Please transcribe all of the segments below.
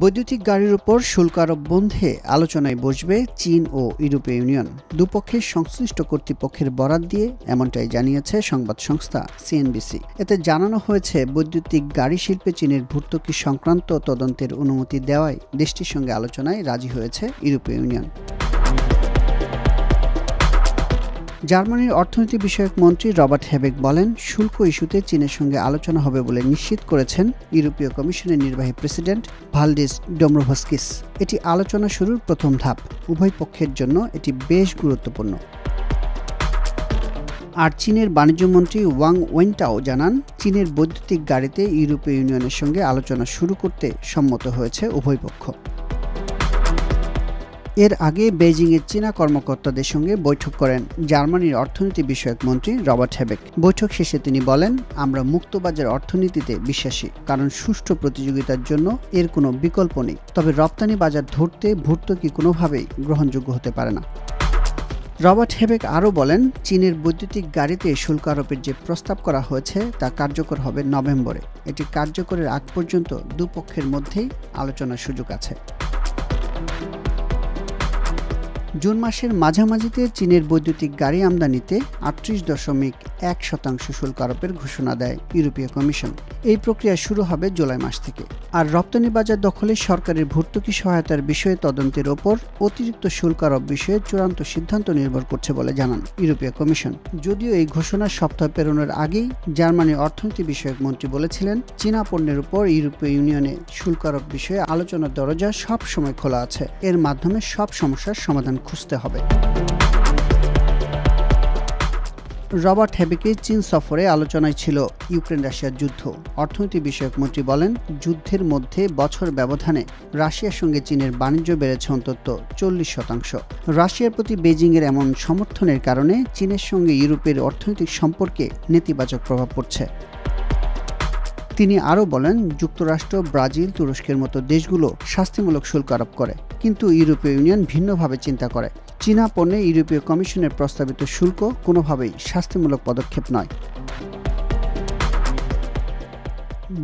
বৈদ্যুতিক গাড়ির উপর শুল্ক আরোপ বন্ধে আলোচনায় বসবে চীন ও ইউরোপীয় ইউনিয়ন। দুপক্ষের সংশ্লিষ্ট কর্তৃপক্ষের বরাত দিয়ে এমনটাই জানিয়েছে সংবাদ সংস্থা সিএনবিসি। এতে জানানো হয়েছে, বৈদ্যুতিক গাড়ি শিল্পে চীনের ভর্তুকি সংক্রান্ত তদন্তের অনুমতি দেওয়ায় দেশটির সঙ্গে আলোচনায় রাজি হয়েছে ইউরোপীয় ইউনিয়ন। জার্মানির অর্থনীতি বিষয়ক মন্ত্রী রবার্ট হেবেক বলেন, শুল্ক ইস্যুতে চীনের সঙ্গে আলোচনা হবে বলে নিশ্চিত করেছেন ইউরোপীয় কমিশনের নির্বাহী প্রেসিডেন্ট ভালডিস ডোম্ব্রোভস্কিস। এটি আলোচনা শুরুর প্রথম ধাপ। উভয় পক্ষের জন্য এটি বেশ গুরুত্বপূর্ণ। আর চীনের বাণিজ্যমন্ত্রী ওয়াং ওয়েনটাও জানান, চীনের বৈদ্যুতিক গাড়িতে ইউরোপীয় ইউনিয়নের সঙ্গে আলোচনা শুরু করতে সম্মত হয়েছে উভয় পক্ষ। এর আগে বেইজিংয়ের চীনা কর্মকর্তাদের সঙ্গে বৈঠক করেন জার্মানির অর্থনীতি বিষয়ক মন্ত্রী রবার্ট হেবেক। বৈঠক শেষে তিনি বলেন, আমরা মুক্তবাজার অর্থনীতিতে বিশ্বাসী, কারণ সুষ্ঠু প্রতিযোগিতার জন্য এর কোনো বিকল্প নেই। তবে রপ্তানি বাজার ধরতে ভর্তুকি কোনোভাবেই গ্রহণযোগ্য হতে পারে না। রবার্ট হেবেক আরও বলেন, চীনের বৈদ্যুতিক গাড়িতে শুল্ক আরোপের যে প্রস্তাব করা হয়েছে তা কার্যকর হবে নভেম্বরে। এটি কার্যকরের আগ পর্যন্ত দুপক্ষের মধ্যেই আলোচনার সুযোগ আছে। জুন মাসের মাঝামাঝিতে চীনের বৈদ্যুতিক গাড়ি আমদানিতে 38.1% শুল্ক আরোপের ঘোষণা দেয় ইউরোপীয় কমিশন। এই প্রক্রিয়া শুরু হবে জুলাই মাস থেকে। আর রপ্তানি বাজার দখলে সরকারের ভর্তুকি সহায়তার বিষয়ে তদন্তের ওপর অতিরিক্ত শুল্ক আরোপ বিষয়ে চূড়ান্ত সিদ্ধান্ত নির্ভর করছে বলে জানান ইউরোপীয় কমিশন। যদিও এই ঘোষণার সপ্তাহ পেরোনোর আগেই জার্মানির অর্থনীতি বিষয়ক মন্ত্রী বলেছিলেন, চীনা পণ্যের উপর ইউরোপীয় ইউনিয়নে শুল্ক আরোপ বিষয়ে আলোচনার দরজা সব সময় খোলা আছে। এর মাধ্যমে সব সমস্যার সমাধান খুঁজতে হবে। রবার্ট হেবেকের চীন সফরে আলোচনায় ছিল ইউক্রেন রাশিয়ার যুদ্ধ। অর্থনীতি বিষয়ক মন্ত্রী বলেন, যুদ্ধের মধ্যে বছর ব্যবধানে রাশিয়ার সঙ্গে চীনের বাণিজ্য বেড়েছে অন্তত 40%। রাশিয়ার প্রতি বেইজিংয়ের এমন সমর্থনের কারণে চীনের সঙ্গে ইউরোপের অর্থনৈতিক সম্পর্কে নেতিবাচক প্রভাব পড়ছে। তিনি আরও বলেন, যুক্তরাষ্ট্র, ব্রাজিল, তুরস্কের মতো দেশগুলো শাস্তিমূলক শুল্ক আরোপ করে, কিন্তু ইউরোপীয় ইউনিয়ন ভিন্নভাবে চিন্তা করে। চীনা পণ্যে ইউরোপীয় কমিশনের প্রস্তাবিত শুল্ক কোনোভাবেই শাস্তিমূলক পদক্ষেপ নয়।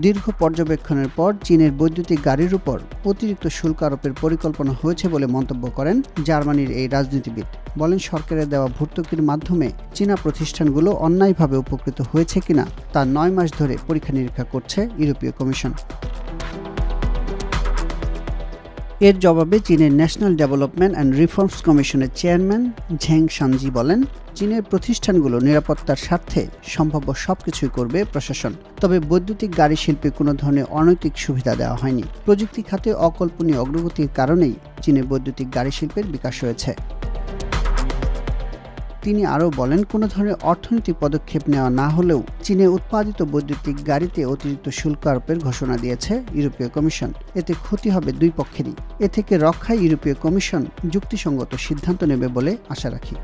দীর্ঘ পর্যবেক্ষণের পর চীনের বৈদ্যুতিক গাড়ির উপর অতিরিক্ত শুল্ক আরোপের পরিকল্পনা হয়েছে বলে মন্তব্য করেন জার্মানির এই রাজনীতিবিদ। বলেন, সরকারের দেওয়া ভর্তুকির মাধ্যমে চীনা প্রতিষ্ঠানগুলো অন্যায়ভাবে উপকৃত হয়েছে কিনা তা 9 মাস ধরে পরীক্ষা নিরীক্ষা করছে ইউরোপীয় কমিশন। এর জবাবে চীনের ন্যাশনাল ডেভেলপমেন্ট অ্যান্ড রিফর্মস কমিশনের চেয়ারম্যান ঝেং শানজি বলেন, চীনের প্রতিষ্ঠানগুলো নিরাপত্তার স্বার্থে সম্ভাব্য সবকিছুই করবে প্রশাসন। তবে বৈদ্যুতিক গাড়ি শিল্পে কোনো ধরনের অনৈতিক সুবিধা দেওয়া হয়নি। প্রযুক্তি খাতে অকল্পনীয় অগ্রগতির কারণেই চীনে বৈদ্যুতিক গাড়ি শিল্পের বিকাশ হয়েছে। তিনি আরও বলেন, কোনো ধরনের অর্থনৈতিক পদক্ষেপ নেওয়া না হলেও চীনে উৎপাদিত বৈদ্যুতিক গাড়িতে অতিরিক্ত শুল্ক আরোপের ঘোষণা দিয়েছে ইউরোপীয় কমিশন। এতে ক্ষতি হবে দুই পক্ষেরই। এ থেকে রক্ষায় ইউরোপীয় কমিশন যুক্তিসঙ্গত সিদ্ধান্ত নেবে বলে আশা রাখি।